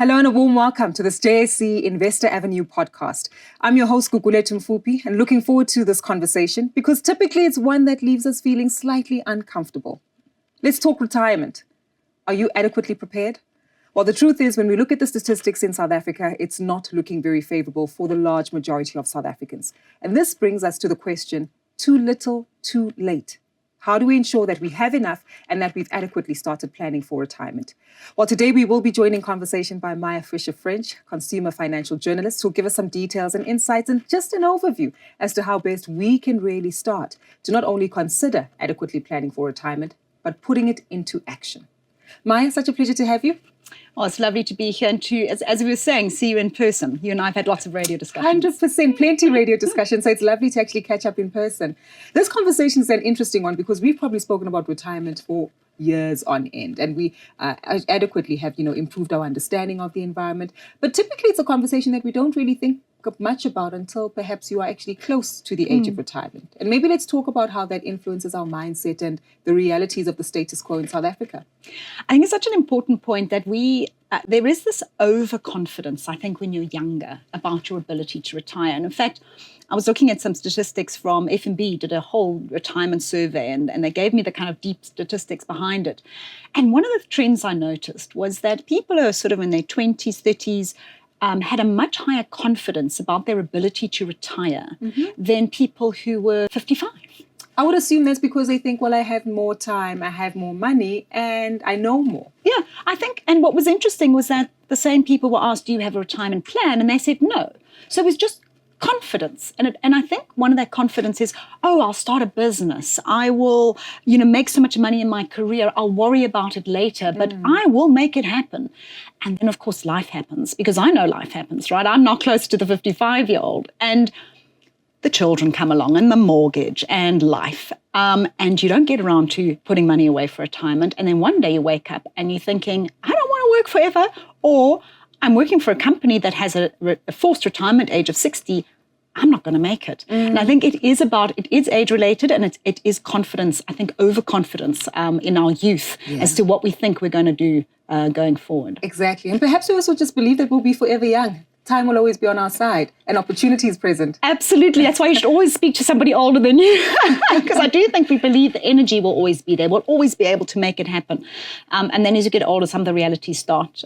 Hello and a warm welcome to this JSE Investor Avenue podcast. I'm your host, Gugulethu Mfupi, and looking forward to this conversation because typically it's one that leaves us feeling slightly uncomfortable. Let's talk retirement. Are you adequately prepared? Well, the truth is, when we look at the statistics in South Africa, it's not looking very favorable for the large majority of South Africans. And this brings us to the question, too little, too late. How do we ensure that we have enough and that we've adequately started planning for retirement? Well, today we will be joined in conversation by Maya Fisher-French, consumer financial journalist, who'll give us some details and insights and just an overview as to how best we can really start to not only consider adequately planning for retirement, but putting it into action. Maya, such a pleasure to have you. Oh, it's lovely to be here and to, as we were saying, see you in person. You and I have had lots of radio discussions. 100%, plenty radio discussions, so it's lovely to actually catch up in person. This conversation is an interesting one because we've probably spoken about retirement for years on end, and we adequately have, improved our understanding of the environment. But typically it's a conversation that we don't really think much about until perhaps you are actually close to the age of retirement. And maybe let's talk about how that influences our mindset and the realities of the status quo in South Africa. I think it's such an important point that there is this overconfidence, I think, when you're younger about your ability to retire. And in fact, I was looking at some statistics from FNB, did a whole retirement survey, and they gave me the kind of deep statistics behind it. And one of the trends I noticed was that people who are sort of in their 20s, 30s, had a much higher confidence about their ability to retire than people who were 55. I would assume that's because they think, well, I have more time, I have more money, and I know more. Yeah, I think, and what was interesting was that the same people were asked, do you have a retirement plan? And they said no. So it was just confidence. And I think one of that confidence is, oh, I'll start a business. I will, make so much money in my career. I'll worry about it later, but I will make it happen. And then, of course, life happens, because I know life happens, right? I'm not close to the 55-year-old. And the children come along and the mortgage and life. And you don't get around to putting money away for retirement. And then one day you wake up and you're thinking, I don't want to work forever. Or I'm working for a company that has a forced retirement age of 60. I'm not going to make it. And I think it is age related, and it is confidence, I think overconfidence in our youth as to what we think we're going to do going forward. Exactly. And perhaps we also just believe that we'll be forever young. Time will always be on our side and opportunity is present. Absolutely. That's why you should always speak to somebody older than you. Because I do think we believe the energy will always be there. We'll always be able to make it happen. And then as you get older, some of the realities start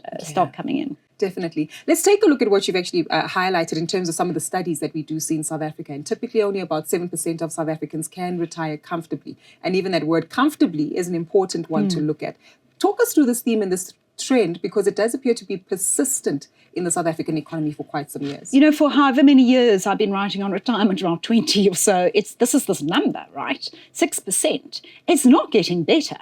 coming in. Definitely. Let's take a look at what you've actually highlighted in terms of some of the studies that we do see in South Africa. And typically only about 7% of South Africans can retire comfortably. And even that word comfortably is an important one to look at. Talk us through this theme and this trend, because it does appear to be persistent in the South African economy for quite some years. For however many years I've been writing on retirement, around 20 or so, this is this number, right? 6%. It's not getting better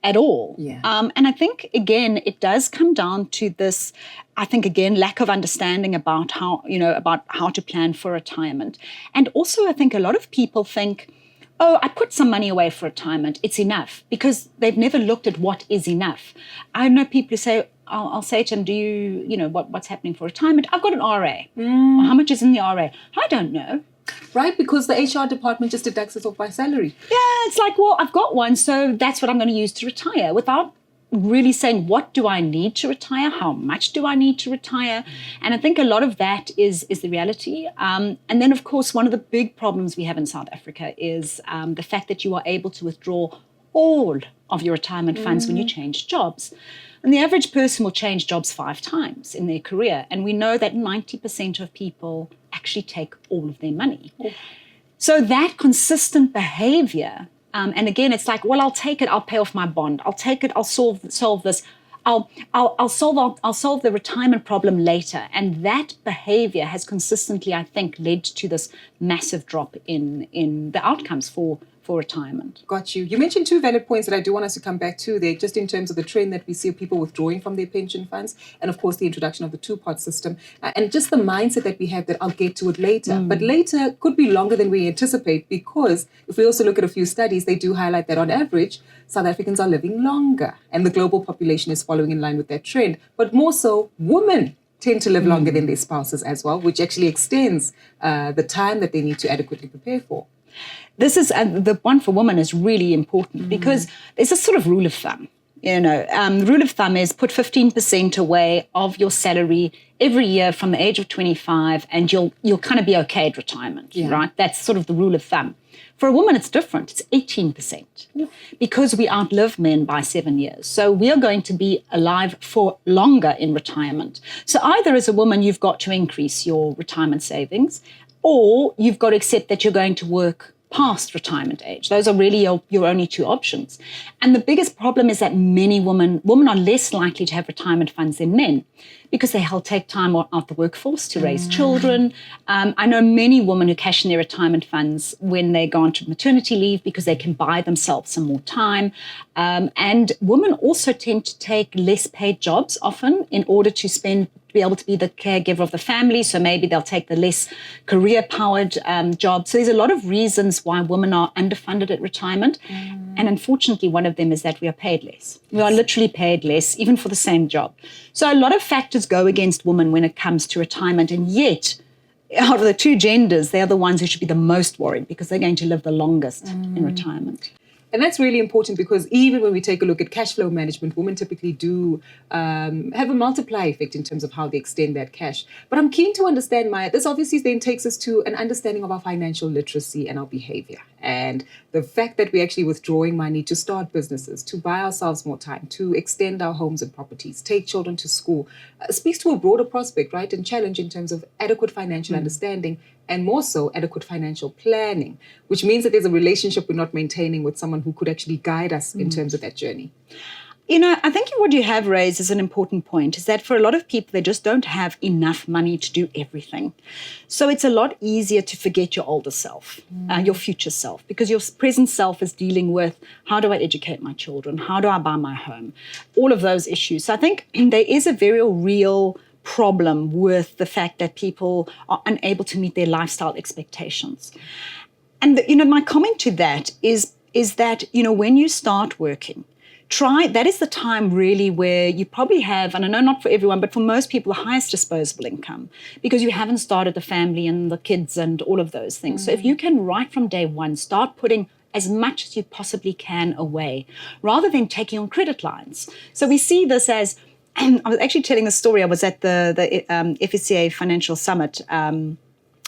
at all. Yeah. And I think, again, it does come down to this, lack of understanding about how to plan for retirement. And also, I think a lot of people think, oh, I put some money away for retirement, it's enough, because they've never looked at what is enough. I know people who say, I'll say to them, do you, what's happening for retirement? I've got an RA. Well, how much is in the RA? I don't know. Right, because the HR department just deducts it off my salary. Yeah, it's like, well, I've got one, so that's what I'm going to use to retire, without really saying, what do I need to retire? How much do I need to retire? And I think a lot of that is the reality. And then, of course, one of the big problems we have in South Africa is the fact that you are able to withdraw all of your retirement funds when you change jobs. And the average person will change jobs 5 times in their career. And we know that 90% of people actually take all of their money. Oh. So that consistent behavior, and again, it's like, well, I'll take it, I'll pay off my bond. I'll take it, I'll solve this. I'll solve the retirement problem later. And that behavior has consistently, I think, led to this massive drop in the outcomes for retirement. Got you. You mentioned 2 valid points that I do want us to come back to there, just in terms of the trend that we see of people withdrawing from their pension funds, and of course the introduction of the 2-pot system, and just the mindset that we have that I'll get to it later. But later could be longer than we anticipate, because if we also look at a few studies, they do highlight that on average, South Africans are living longer, and the global population is following in line with that trend. But more so, women tend to live longer than their spouses as well, which actually extends the time that they need to adequately prepare for. This is the one for women is really important because there's a sort of rule of thumb Rule of thumb is put 15% away of your salary every year from the age of 25, and you'll kind of be okay at retirement, right? That's sort of the rule of thumb. For a woman, it's different. It's 18% because we outlive men by 7 years. So we are going to be alive for longer in retirement. So either as a woman, you've got to increase your retirement savings, or you've got to accept that you're going to work past retirement age. Those are really your only two options. And the biggest problem is that many women are less likely to have retirement funds than men because they'll take time out the workforce to raise children. I know many women who cash in their retirement funds when they go on to maternity leave because they can buy themselves some more time. And women also tend to take less paid jobs often in order to be able to be the caregiver of the family. So maybe they'll take the less career-powered job. So there's a lot of reasons why women are underfunded at retirement. And unfortunately, one of them is that we are paid less. We are literally paid less, even for the same job. So a lot of factors go against women when it comes to retirement. And yet, out of the two genders, they're the ones who should be the most worried because they're going to live the longest in retirement. And that's really important because even when we take a look at cash flow management, women typically do have a multiply effect in terms of how they extend that cash. But I'm keen to understand, Maya, this obviously then takes us to an understanding of our financial literacy and our behavior. And the fact that we're actually withdrawing money to start businesses, to buy ourselves more time, to extend our homes and properties, take children to school, speaks to a broader prospect, right, and challenge in terms of adequate financial understanding and more so adequate financial planning, which means that there's a relationship we're not maintaining with someone who could actually guide us in terms of that journey. I think what you have raised is an important point, is that for a lot of people, they just don't have enough money to do everything. So it's a lot easier to forget your older self, your future self, because your present self is dealing with, how do I educate my children? How do I buy my home? All of those issues. So I think there is a very real problem with the fact that people are unable to meet their lifestyle expectations. And, my comment to that is that, when you start working, that is the time really where you probably have, and I know not for everyone, but for most people, the highest disposable income because you haven't started the family and the kids and all of those things. So if you can, right from day one, start putting as much as you possibly can away, rather than taking on credit lines. So we see this as, I was actually telling a story. I was at the FSCA Financial Summit,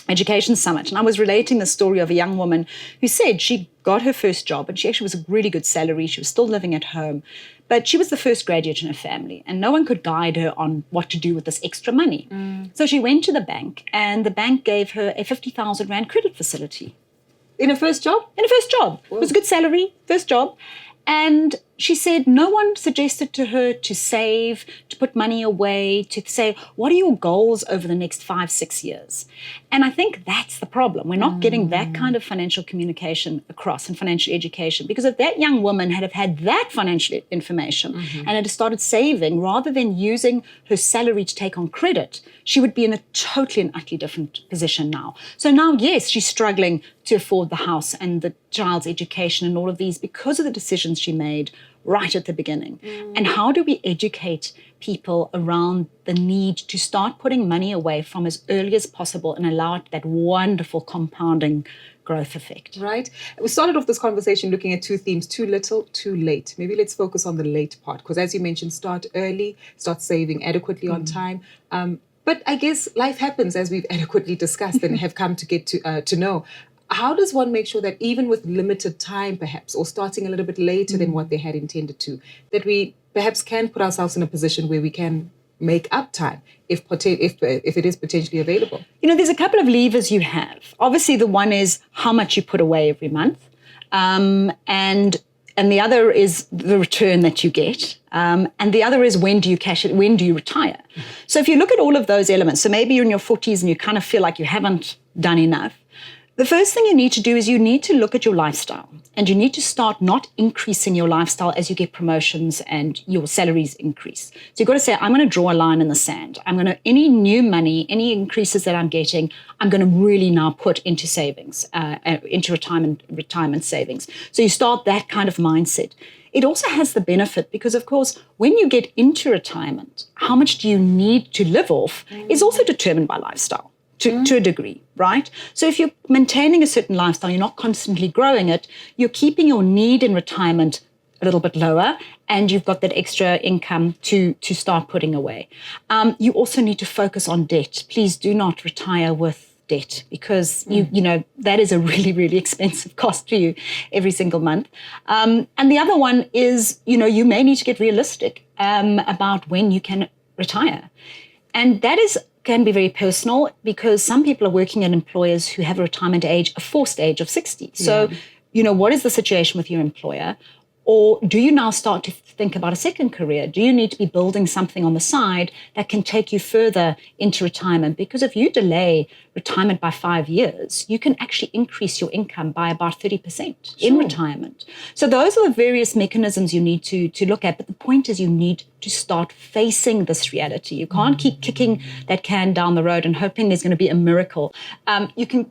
Education Summit, and I was relating the story of a young woman who said she got her first job and she actually was a really good salary. She was still living at home, but she was the first graduate in her family and no one could guide her on what to do with this extra money. So she went to the bank and the bank gave her a 50,000 Rand credit facility. In her first job? In her first job. Whoa. It was a good salary, first job. And she said no one suggested to her to save, to put money away, to say, what are your goals over the next 5-6 years? And I think that's the problem. We're not getting that kind of financial communication across and financial education, because if that young woman had have had that financial information and had started saving rather than using her salary to take on credit, she would be in a totally and utterly different position now. So now, yes, she's struggling to afford the house and the child's education and all of these because of the decisions she made right at the beginning. And how do we educate people around the need to start putting money away from as early as possible and allow it that wonderful compounding growth effect? Right. We started off this conversation looking at two themes: too little, too late. Maybe let's focus on the late part, because as you mentioned, start early, start saving adequately on time. But I guess life happens, as we've adequately discussed and have come to get to know. How does one make sure that even with limited time, perhaps, or starting a little bit later than what they had intended to, that we perhaps can put ourselves in a position where we can make up time if it is potentially available? There's a couple of levers you have. Obviously, the one is how much you put away every month, and the other is the return that you get. And the other is, when do you cash it? When do you retire? So if you look at all of those elements, so maybe you're in your 40s and you kind of feel like you haven't done enough. The first thing you need to do is you need to look at your lifestyle, and you need to start not increasing your lifestyle as you get promotions and your salaries increase. So you've got to say, I'm going to draw a line in the sand. Any new money, any increases that I'm getting, I'm going to really now put into savings, into retirement savings. So you start that kind of mindset. It also has the benefit because, of course, when you get into retirement, how much do you need to live off is also determined by lifestyle. To a degree, right? So if you're maintaining a certain lifestyle, you're not constantly growing it, you're keeping your need in retirement a little bit lower, and you've got that extra income to start putting away. You also need to focus on debt. Please do not retire with debt, because you know that is a really, really expensive cost to you every single month. And the other one is, you may need to get realistic about when you can retire. And that can be very personal, because some people are working at employers who have a retirement age, a forced age of 60. So, what is the situation with your employer? Or do you now start to think about a second career? Do you need to be building something on the side that can take you further into retirement? Because if you delay retirement by 5 years, you can actually increase your income by about 30% in retirement. So those are the various mechanisms you need to look at. But the point is, you need to start facing this reality. You can't keep kicking that can down the road and hoping there's going to be a miracle. Entering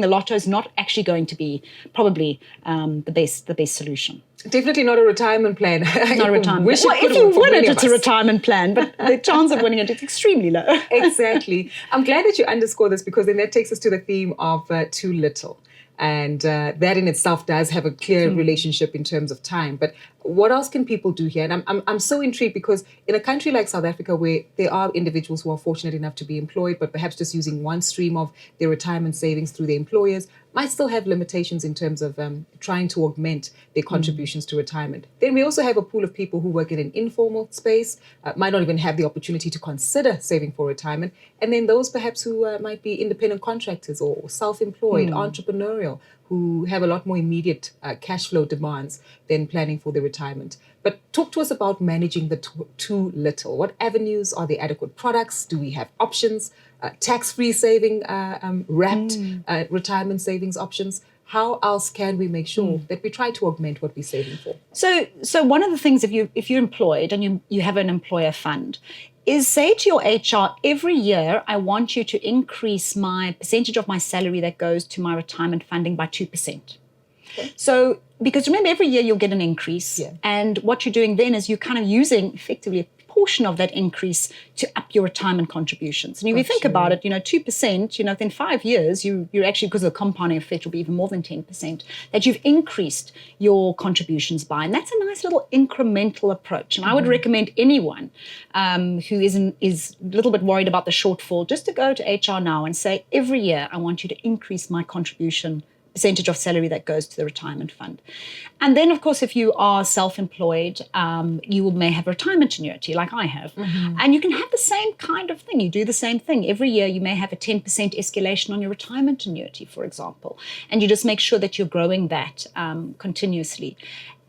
the lotto is not actually going to be probably the best solution. Definitely not a retirement plan. Not a retirement plan. Well, if you win it, it's a retirement plan, but the chance of winning it is extremely low. Exactly. I'm glad that you underscore this, because then that takes us to the theme of too little. And that in itself does have a clear relationship in terms of time. But what else can people do here? And I'm so intrigued, because in a country like South Africa, where there are individuals who are fortunate enough to be employed, but perhaps just using one stream of their retirement savings through their employers, might still have limitations in terms of trying to augment their contributions to retirement. Then we also have a pool of people who work in an informal space, might not even have the opportunity to consider saving for retirement. And then those perhaps who might be independent contractors or self-employed, entrepreneurial, who have a lot more immediate cash flow demands than planning for their retirement. But talk to us about managing the too little. What avenues are the adequate products? Do we have options? Tax-free saving, wrapped retirement savings options? How else can we make sure that we try to augment what we're saving for? So one of the things, if you're employed and you have an employer fund, is say to your HR, every year I want you to increase my percentage of my salary that goes to my retirement funding by 2%. Okay. So, because remember, every year you'll get an increase. Yeah. And what you're doing then is you're kind of using effectively a portion of that increase to up your retirement contributions. And if you think about it, 2%, within 5 years, you're actually, because of the compounding effect, will be even more than 10% that you've increased your contributions by. And that's a nice little incremental approach. And I would recommend anyone who is a little bit worried about the shortfall, just to go to HR now and say, every year I want you to increase my contribution percentage of salary that goes to the retirement fund. And then, of course, if you are self-employed, you may have retirement annuity like I have. And you can have the same kind of thing. You do the same thing. Every year you may have a 10% escalation on your retirement annuity, for example. And you just make sure that you're growing that continuously.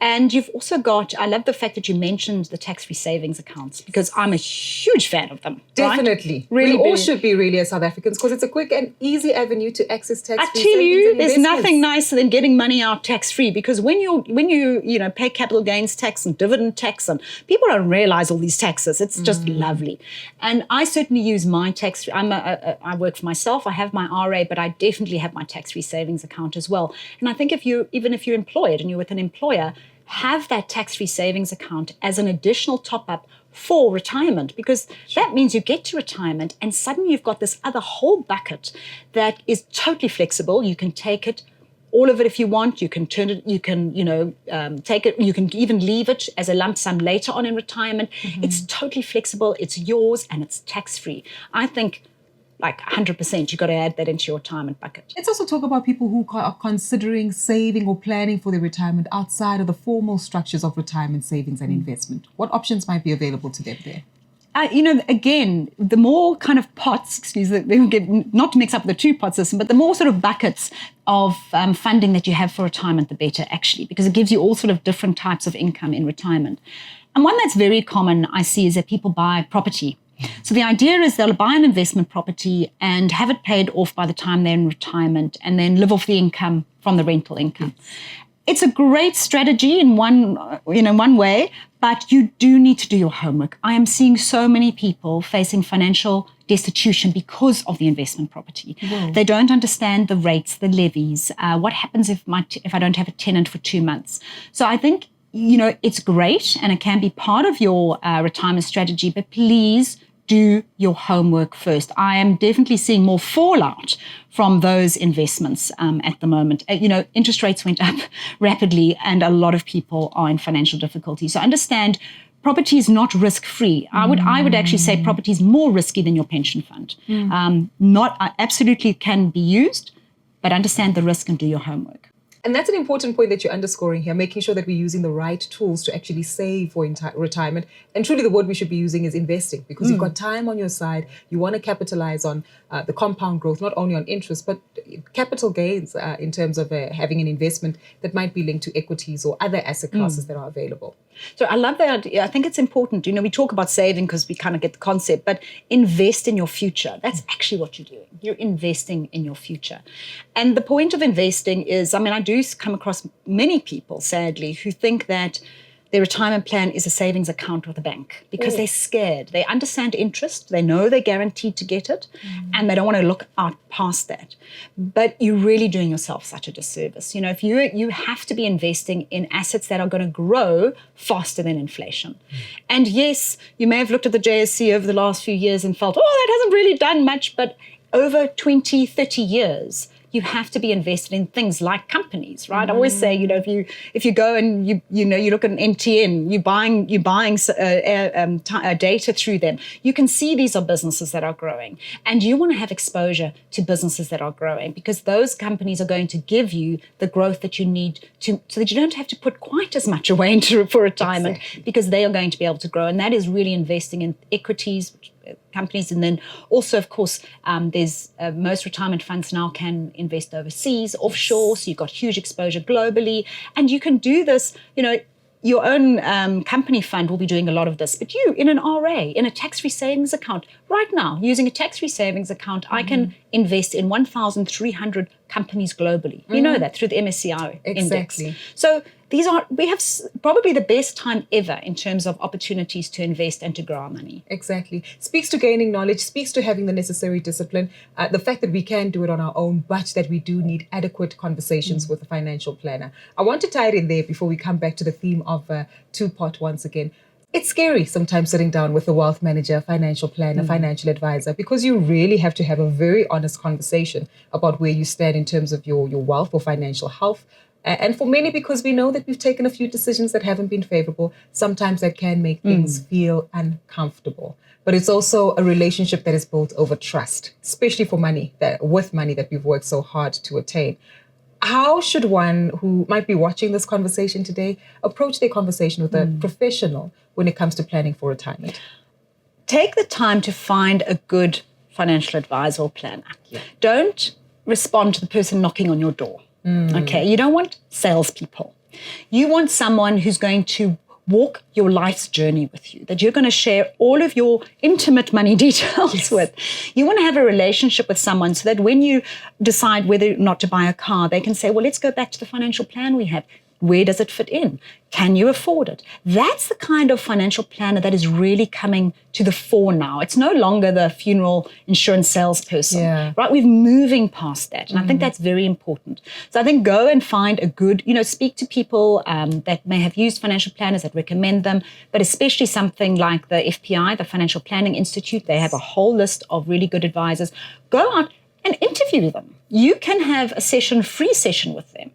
And you've also got, I love the fact that you mentioned the tax-free savings accounts, because I'm a huge fan of them. Definitely. Right? Really, we all should be really as South Africans, because it's a quick and easy avenue to access tax-free savings. I tell you, there's nothing nicer than getting money out tax-free, because when you pay capital gains tax and dividend tax, and people don't realize all these taxes, it's just lovely. And I certainly use my tax-free, I work for myself, I have my RA, but I definitely have my tax-free savings account as well. And I think even if you're employed and you're with an employer, have that tax-free savings account as an additional top-up for retirement, because that means you get to retirement and suddenly you've got this other whole bucket that is totally flexible. You can take it, all of it if you want. You can turn it, you can, take it, you can even leave it as a lump sum later on in retirement. It's totally flexible, it's yours, and it's tax-free. I think like 100%, you've got to add that into your retirement bucket. Let's also talk about people who are considering saving or planning for their retirement outside of the formal structures of retirement savings and investment. What options might be available to them there? Again, the more kind of pots, not to mix up the two-pot system, but the more sort of buckets of funding that you have for retirement, the better, actually, because it gives you all sort of different types of income in retirement. And one that's very common, I see, is that people buy property. So the idea is they'll buy an investment property and have it paid off by the time they're in retirement, and then live off the income from the rental income. It's a great strategy in one way, but you do need to do your homework. I am seeing so many people facing financial destitution because of the investment property. Whoa. They don't understand the rates, the levies. What happens if I don't have a tenant for 2 months? So I think, it's great and it can be part of your retirement strategy, but please do your homework first. I am definitely seeing more fallout from those investments at the moment. Interest rates went up rapidly and a lot of people are in financial difficulty. So understand property is not risk-free. I would actually say property is more risky than your pension fund. Absolutely can be used, but understand the risk and do your homework. And that's an important point that you're underscoring here, making sure that we're using the right tools to actually save for retirement. And truly the word we should be using is investing, because you've got time on your side. You want to capitalize on the compound growth, not only on interest, but capital gains in terms of having an investment that might be linked to equities or other asset classes that are available. So I love that idea. I think it's important. We talk about saving because we kind of get the concept, but invest in your future. That's actually what you're doing. You're investing in your future. And the point of investing is, I do come across many people, sadly, who think that their retirement plan is a savings account with a bank because they're scared. They understand interest. They know they're guaranteed to get it, and they don't want to look out past that. But you're really doing yourself such a disservice. If you have to be investing in assets that are going to grow faster than inflation. And yes, you may have looked at the JSE over the last few years and felt, that hasn't really done much, but over 20, 30 years, you have to be invested in things like companies, right? I always say, if you go and you look at an MTN, you're buying data through them. You can see these are businesses that are growing, and you want to have exposure to businesses that are growing because those companies are going to give you the growth that you need so that you don't have to put quite as much away for retirement because they are going to be able to grow, and that is really investing in equities, companies. And then also, of course, there's most retirement funds now can invest overseas, offshore, so you've got huge exposure globally. And you can do this, your own company fund will be doing a lot of this, but you, in an RA, in a tax-free savings account, right now, using a tax-free savings account, I can invest in 1,300 companies globally. You know that through the MSCI index. So we have probably the best time ever in terms of opportunities to invest and to grow our money. Exactly. Speaks to gaining knowledge, speaks to having the necessary discipline, the fact that we can do it on our own, but that we do need adequate conversations with a financial planner. I want to tie it in there before we come back to the theme of two-pot once again. It's scary sometimes sitting down with a wealth manager, financial planner, financial advisor, because you really have to have a very honest conversation about where you stand in terms of your wealth or financial health. And for many, because we know that we've taken a few decisions that haven't been favorable, sometimes that can make things feel uncomfortable. But it's also a relationship that is built over trust, especially for money, that we've worked so hard to attain. How should one who might be watching this conversation today approach their conversation with a professional when it comes to planning for retirement? Take the time to find a good financial advisor or planner. Don't respond to the person knocking on your door. Okay, you don't want salespeople. You want someone who's going to walk your life's journey with you, that you're going to share all of your intimate money details with. You want to have a relationship with someone so that when you decide whether or not to buy a car, they can say, well, let's go back to the financial plan we have. Where does it fit in? Can you afford it? That's the kind of financial planner that is really coming to the fore now. It's no longer the funeral insurance salesperson, right? We're moving past that. And I think that's very important. So I think go and find a good, speak to people that may have used financial planners, that recommend them, but especially something like the FPI, the Financial Planning Institute. They have a whole list of really good advisors. Go out and interview them. You can have a free session with them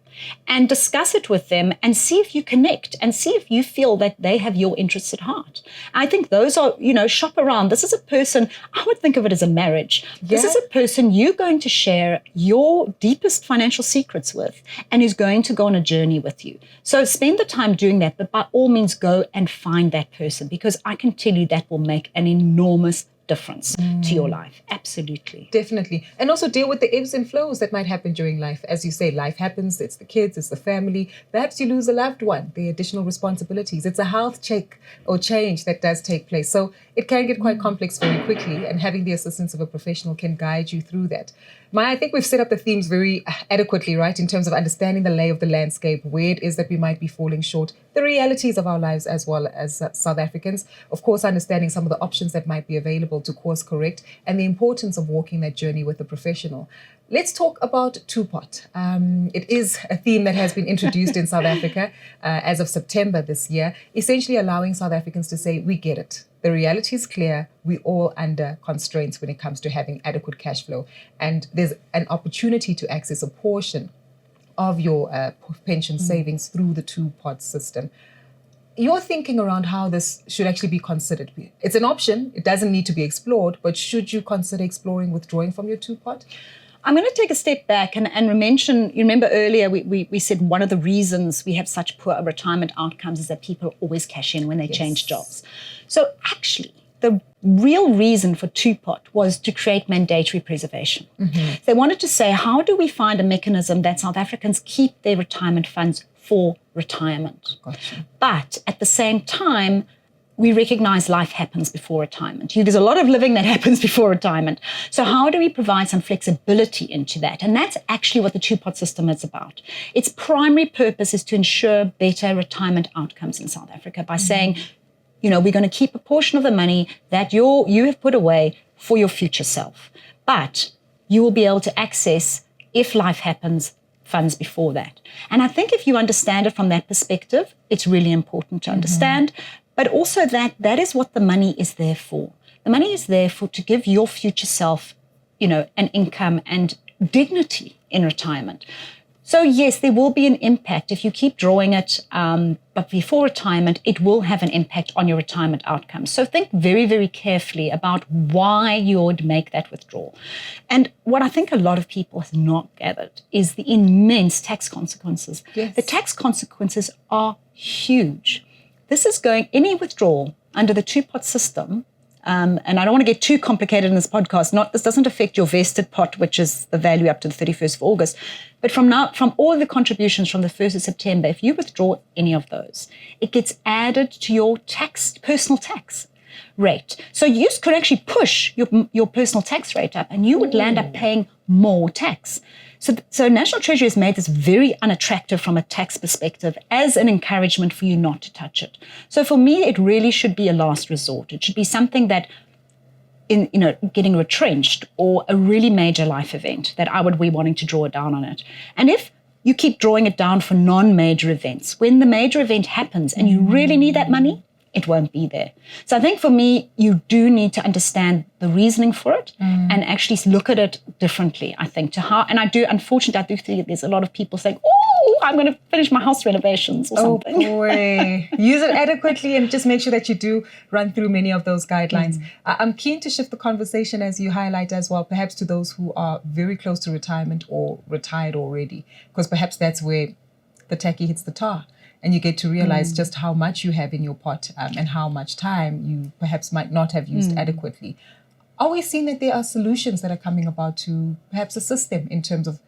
and discuss it with them and see if you connect and see if you feel that they have your interests at heart. I think those are, shop around. This is a person, I would think of it as a marriage. This is a person you're going to share your deepest financial secrets with and who's going to go on a journey with you. So spend the time doing that, but by all means go and find that person, because I can tell you that will make an enormous difference to your life. Absolutely. Definitely. And also deal with the ebbs and flows that might happen during life. As you say, life happens. It's the kids, it's the family. Perhaps you lose a loved one, the additional responsibilities. It's a health check or change that does take place. So it can get quite complex very quickly, and having the assistance of a professional can guide you through that. Maya, I think we've set up the themes very adequately, right, in terms of understanding the lay of the landscape, where it is that we might be falling short, the realities of our lives as well as South Africans, of course, understanding some of the options that might be available to course correct, and the importance of walking that journey with a professional. Let's talk about two-pot. It is a theme that has been introduced in South Africa as of September this year, essentially allowing South Africans to say, we get it. the reality is clear. We're all under constraints when it comes to having adequate cash flow. And there's an opportunity to access a portion of your pension savings through the two-pot system. Your thinking around how this should actually be considered. It's an option. It doesn't need to be explored, but should you consider exploring withdrawing from your two-pot? I'm going to take a step back and mention, you remember earlier we said one of the reasons we have such poor retirement outcomes is that people always cash in when they change jobs. So actually, the real reason for two-pot was to create mandatory preservation. They wanted to say, how do we find a mechanism that South Africans keep their retirement funds for retirement? Gotcha. But at the same time, we recognize life happens before retirement. There's a lot of living that happens before retirement. So how do we provide some flexibility into that? And that's actually what the two-pot system is about. Its primary purpose is to ensure better retirement outcomes in South Africa by saying, we're going to keep a portion of the money that you have put away for your future self. But you will be able to access, if life happens, funds before that. And I think if you understand it from that perspective, it's really important to understand. But also that is what the money is there for. The money is there to give your future self, an income and dignity in retirement. So yes, there will be an impact if you keep drawing it, but before retirement, it will have an impact on your retirement outcomes. So think very, very carefully about why you would make that withdrawal. And what I think a lot of people have not gathered is the immense tax consequences. Yes. The tax consequences are huge. This is any withdrawal under the two-pot system, and I don't want to get too complicated in this podcast. This doesn't affect your vested pot, which is the value up to the 31st of August. But from all the contributions from the 1st of September, if you withdraw any of those, it gets added to your personal tax rate. So you could actually push your personal tax rate up, and you would land up paying more tax. So National Treasury has made this very unattractive from a tax perspective as an encouragement for you not to touch it. So for me, it really should be a last resort. It should be something that, getting retrenched or a really major life event that I would be wanting to draw down on it. And if you keep drawing it down for non-major events, when the major event happens and you really need that money, it won't be there. So I think for me, you do need to understand the reasoning for it and actually look at it differently, I think, unfortunately, I do think there's a lot of people saying, I'm going to finish my house renovations or something. Oh boy. Use it adequately and just make sure that you do run through many of those guidelines. I'm keen to shift the conversation, as you highlight as well, perhaps to those who are very close to retirement or retired already, because perhaps that's where the tacky hits the tar. And you get to realize just how much you have in your pot and how much time you perhaps might not have used adequately. Are we seeing that there are solutions that are coming about to perhaps assist them in terms of,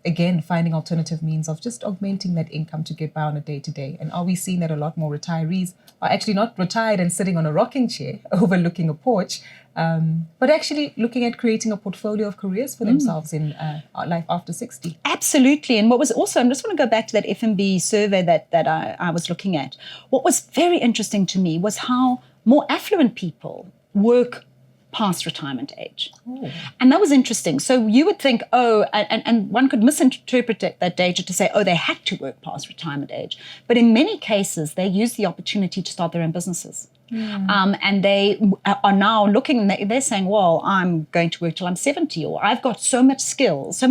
again, finding alternative means of just augmenting that income to get by on a day-to-day? And are we seeing that a lot more retirees are actually not retired and sitting on a rocking chair overlooking a porch, but actually looking at creating a portfolio of careers for themselves in life after 60? Absolutely. And what was also, I just want to go back to that FNB survey that I was looking at. What was very interesting to me was how more affluent people work past retirement age. And that was interesting. So you would think, and one could misinterpret that data to say, they had to work past retirement age. But in many cases, they use the opportunity to start their own businesses. And they are now looking, they're saying, well, I'm going to work till I'm 70, or I've got so many skills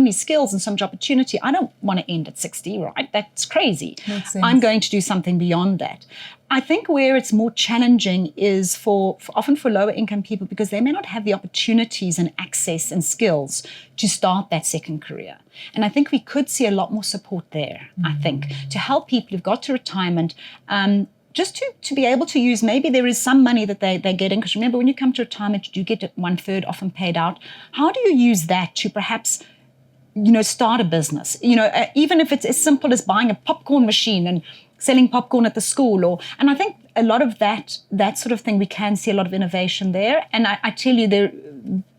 and so much opportunity. I don't want to end at 60, right? That's crazy. Makes sense. I'm going to do something beyond that. I think where it's more challenging is often for lower income people, because they may not have the opportunities and access and skills to start that second career. And I think we could see a lot more support there, I think, to help people who've got to retirement, just to be able to use, maybe there is some money that they're getting, because remember, when you come to retirement, you do get 1/3 often paid out. How do you use that to perhaps, start a business? Even if it's as simple as buying a popcorn machine and selling popcorn at the school, and I think a lot of that sort of thing, we can see a lot of innovation there. And I tell you,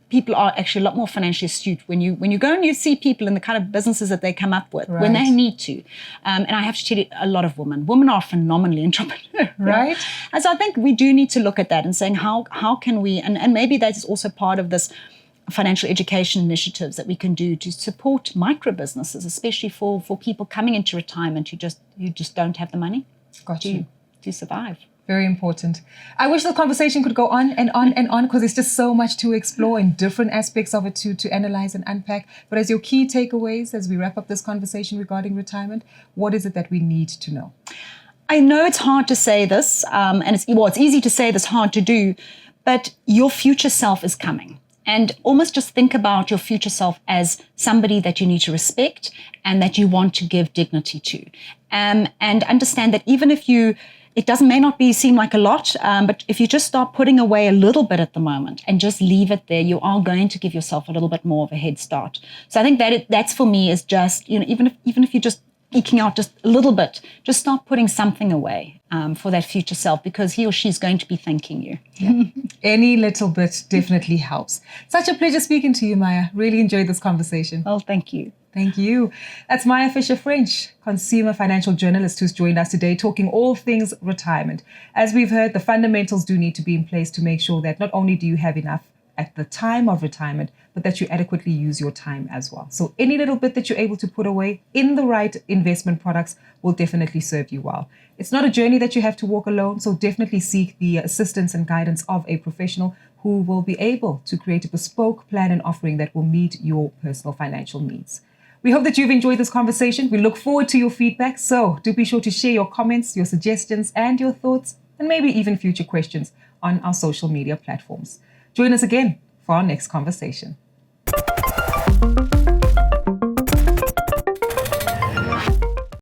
people are actually a lot more financially astute when you go and you see people in the kind of businesses that they come up with when they need to. And I have to tell you, a lot of women are phenomenally entrepreneurial. Right. And so I think we do need to look at that and saying, how can we, and maybe that is also part of this financial education initiatives that we can do to support micro businesses, especially for people coming into retirement who just don't have the money to survive. Very important. I wish the conversation could go on and on and on, because there's just so much to explore and different aspects of it to analyze and unpack. But as your key takeaways, as we wrap up this conversation regarding retirement, what is it that we need to know? I know it's hard to say this, and it's easy to say this, hard to do, but your future self is coming. And almost just think about your future self as somebody that you need to respect and that you want to give dignity to. And understand that even if it may not seem like a lot, but if you just start putting away a little bit at the moment and just leave it there, you are going to give yourself a little bit more of a head start. So I think that's for me is just, even if you're just eking out just a little bit, just start putting something away for that future self, because he or she's going to be thanking you. Yeah. Any little bit definitely helps. Such a pleasure speaking to you, Maya. Really enjoyed this conversation. Well, thank you. Thank you. That's Maya Fisher-French, consumer financial journalist, who's joined us today talking all things retirement. As we've heard, the fundamentals do need to be in place to make sure that not only do you have enough at the time of retirement, but that you adequately use your time as well. So any little bit that you're able to put away in the right investment products will definitely serve you well. It's not a journey that you have to walk alone, so definitely seek the assistance and guidance of a professional who will be able to create a bespoke plan and offering that will meet your personal financial needs. We hope that you've enjoyed this conversation. We look forward to your feedback, so do be sure to share your comments, your suggestions, and your thoughts, and maybe even future questions on our social media platforms. Join us again for our next conversation.